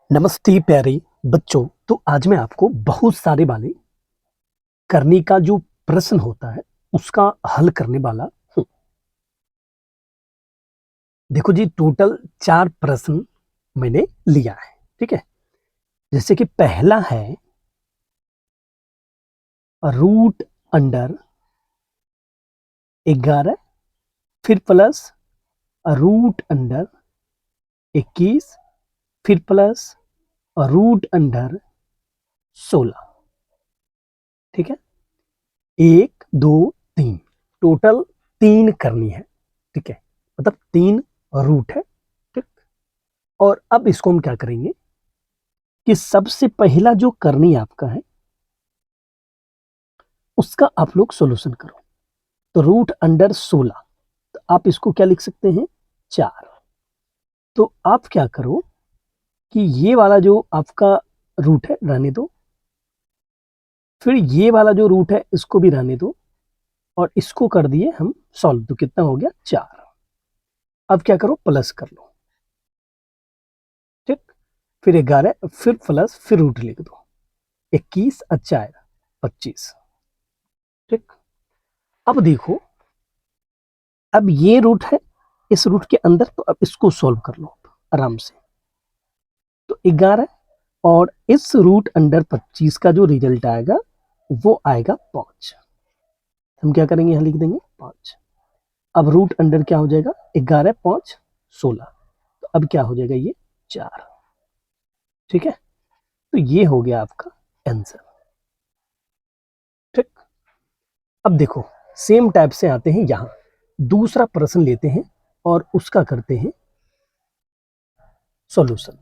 नमस्ते प्यारे बच्चों। तो आज मैं आपको बहुत सारे वाले करने का जो प्रश्न होता है उसका हल करने वाला हूँ। देखो जी, टोटल 4 प्रश्न मैंने लिया है। ठीक है, जैसे कि पहला है रूट अंडर 11 फिर प्लस रूट अंडर 21 फिर प्लस रूट अंडर 16। ठीक है, 1 2 3 टोटल 3 करनी है। ठीक है, मतलब 3 रूट है। ठीक, और अब इसको हम क्या करेंगे कि सबसे पहला जो करनी आपका है उसका आप लोग सॉल्यूशन करो। तो रूट अंडर 16, तो आप इसको क्या लिख सकते हैं 4। तो आप क्या करो कि ये वाला जो आपका रूट है रहने दो, फिर ये वाला जो रूट है इसको भी रहने दो, और इसको कर दिए हम सॉल्व। तो कितना हो गया 4। अब क्या करो प्लस कर लो। ठीक, फिर 11 फिर प्लस फिर रूट लिख दो। 21 अच्छा है 25। ठीक, अब देखो, अब ये रूट है इस रूट के अंदर, तो अब इसको सॉल्व कर लो आराम से। तो 11 और इस रूट अंडर 25 का जो रिजल्ट आएगा वो आएगा 5। हम क्या करेंगे, यहां लिख देंगे 5। अब रूट अंडर क्या हो जाएगा 11 5 16। तो अब क्या हो जाएगा ये 4। ठीक है, तो ये हो गया आपका आंसर। ठीक, अब देखो सेम टाइप से आते हैं यहां, दूसरा प्रश्न लेते हैं और उसका करते हैं सॉल्यूशन।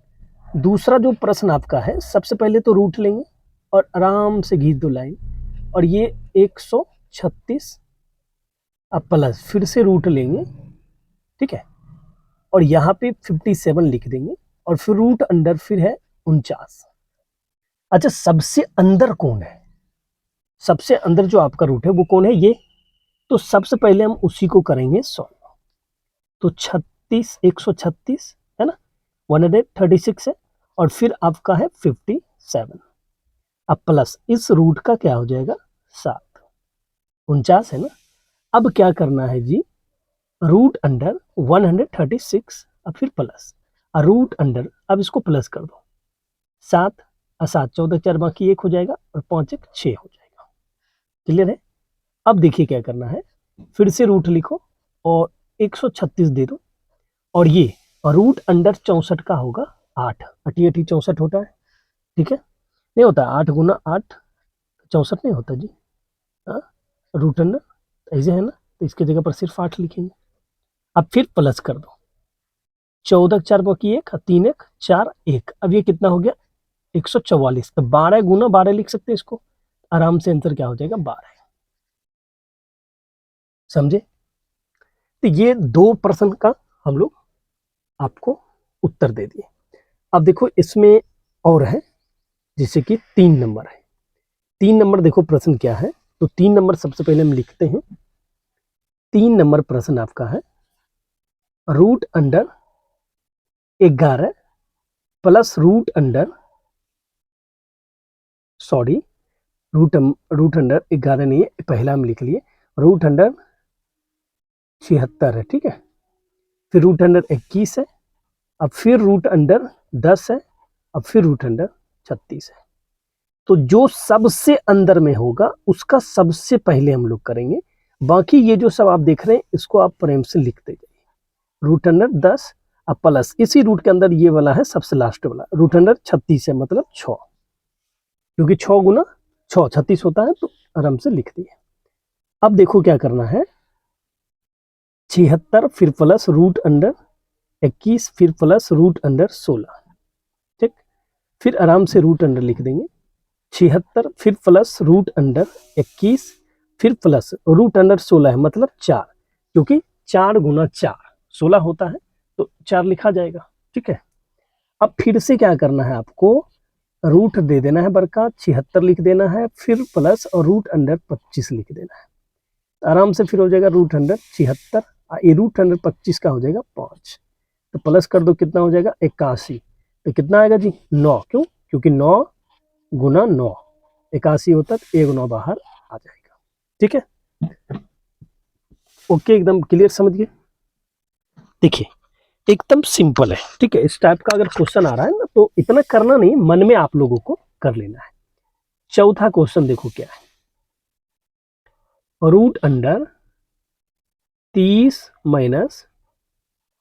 दूसरा जो प्रश्न आपका है, सबसे पहले तो रूट लेंगे और आराम से खींच दो लाइन, और ये 136 अब प्लस फिर से रूट लेंगे। ठीक है, और यहाँ पे 57 लिख देंगे, और फिर रूट अंडर फिर है 49। अच्छा, सबसे अंदर कौन है, सबसे अंदर जो आपका रूट है वो कौन है ये, तो सबसे पहले हम उसी को करेंगे सॉल्व। तो 36 136 है ना, 136 है, और फिर आपका है 57। अब प्लस इस रूट का क्या हो जाएगा 7, 49 है ना। अब क्या करना है जी, रूट अंडर 136 अब फिर प्लस रूट अंडर, अब इसको प्लस कर दो। 7 और 7 14 4 बाकी 1 हो जाएगा, और 5 1 6 हो जाएगा। क्लियर है। अब देखिए क्या करना है, फिर से रूट लिखो और 136 दे दो, और ये रूट अंडर 64 का होगा 8। 8 8 64 होता है। ठीक है, नहीं होता 8 गुना 8 64 नहीं होता जी। हाँ, रूट अंडर ऐसे है ना, तो इसके जगह पर सिर्फ 8 लिखेंगे। अब फिर प्लस कर दो, 14 4 बाकी 1 3 1 4 1। अब ये कितना हो गया 144। तो 12 गुना 12 लिख सकते हैं इसको, आराम से आंसर क्या हो जाएगा 12। समझे। तो ये 2 प्रश्न का हम लोग आपको उत्तर दे दिए। अब देखो इसमें और है, जैसे कि 3 नंबर है। 3 नंबर देखो प्रश्न क्या है, तो 3 नंबर सबसे पहले हम लिखते हैं। 3 नंबर प्रश्न आपका है root under 11 plus root under, sorry, root under 11 नहीं है, पहला हम लिख लिए रूट अंडर 76 है। ठीक है, फिर रूट अंडर 21 है, अब फिर रूट अंडर 10 है, अब फिर रूट अंडर 36 है। तो जो सबसे अंदर में होगा उसका सबसे पहले हम लोग करेंगे। बाकी ये जो सब आप देख रहे हैं इसको आप प्रेम से लिखते जाइए। रूट अंडर 10 अब प्लस इसी रूट के अंदर ये वाला है सबसे लास्ट वाला रूट अंडर 36 है, मतलब 6, क्योंकि 6 गुना 6 36 होता है, तो आराम से लिख दिए। अब देखो क्या करना है, 76 फिर प्लस रूट अंडर 21 फिर प्लस रूट अंडर 16। ठीक, फिर आराम से रूट अंडर लिख देंगे। 76 फिर प्लस रूट अंडर 21 फिर प्लस रूट अंडर 16 है, मतलब 4, क्योंकि 4 गुना 4 16 होता है, तो 4 लिखा जाएगा। ठीक है, अब फिर से क्या करना है आपको, रूट दे देना है बड़का 76 लिख देना है, फिर प्लस और रूट अंडर 25 लिख देना है। आराम से फिर हो जाएगा रूट अंडर 76, ये रूट अंडर 25 का हो जाएगा 5। तो प्लस कर दो कितना हो जाएगा 81, तो कितना आएगा जी 9, क्यों? क्योंकि 9 गुना 9 81 होता है, 1 9 बाहर आ जाएगा। ठीक है, ओके, एकदम क्लियर समझ गए। देखिए एकदम सिंपल है, ठीक है। इस टाइप का अगर क्वेश्चन आ रहा है ना तो इतना करना नहीं, मन में आप लोगों को कर लेना है। चौथा क्वेश्चन देखो क्या है, root under 30 minus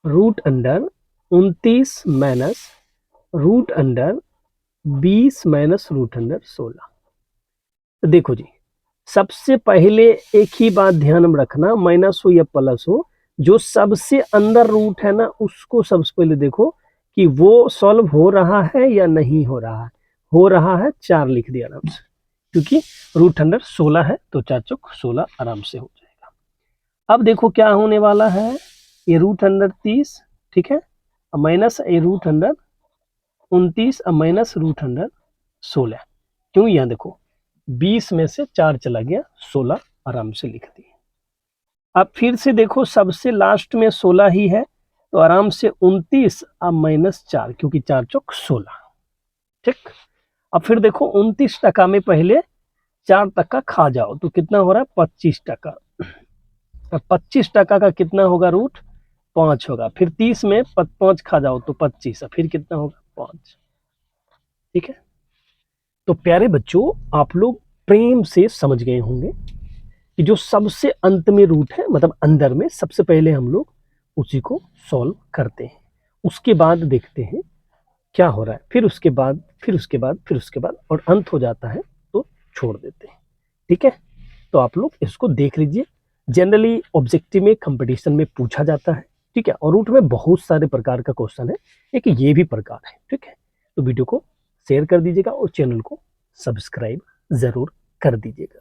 root under 29 minus root under 20 minus root under 16। तो देखो जी, सबसे पहले एक ही बात ध्यान में रखना, माइनस हो या प्लस हो, जो सबसे अंदर रूट है ना उसको सबसे पहले देखो कि वो सॉल्व हो रहा है या नहीं हो रहा है। हो रहा है 4 लिख दिया आराम से, क्योंकि रूट अंडर 16 है तो 4 चौक 16 आराम से हो जाएगा। अब देखो क्या होने वाला है, ये रूट अंडर 30, ठीक है, माइनस ये root under 29 minus root under 16। क्यों? यहाँ देखो 20 में से 4 चला गया, 16 आराम से लिख दिए। अब फिर से देखो सबसे लास्ट में 16 ही है तो आराम से 29 अब माइनस 4, क्योंकि 4 चौक 16। ठीक, अब फिर देखो 29 टका में पहले 4 टका खा जाओ तो कितना हो रहा है 25 टका। अब 25 टका का कितना होगा रूट 5 होगा, फिर 30 में 5 खा जाओ तो 25, फिर कितना होगा 5। ठीक है, तो प्यारे बच्चों आप लोग प्रेम से समझ गए होंगे कि जो सबसे अंत में रूट है, मतलब अंदर में, सबसे पहले हम लोग उसी को सॉल्व करते हैं, उसके बाद देखते हैं क्या हो रहा है, फिर उसके बाद फिर उसके बाद फिर उसके बाद, और अंत हो जाता है तो छोड़ देते हैं। ठीक है, तो आप लोग इसको देख लीजिए, जनरली ऑब्जेक्टिव में कंपटीशन में पूछा जाता है। ठीक है, और रूट में बहुत सारे प्रकार का क्वेश्चन है, एक ये भी प्रकार है। ठीक है, तो वीडियो को शेयर कर दीजिएगा और चैनल को सब्सक्राइब जरूर कर दीजिएगा।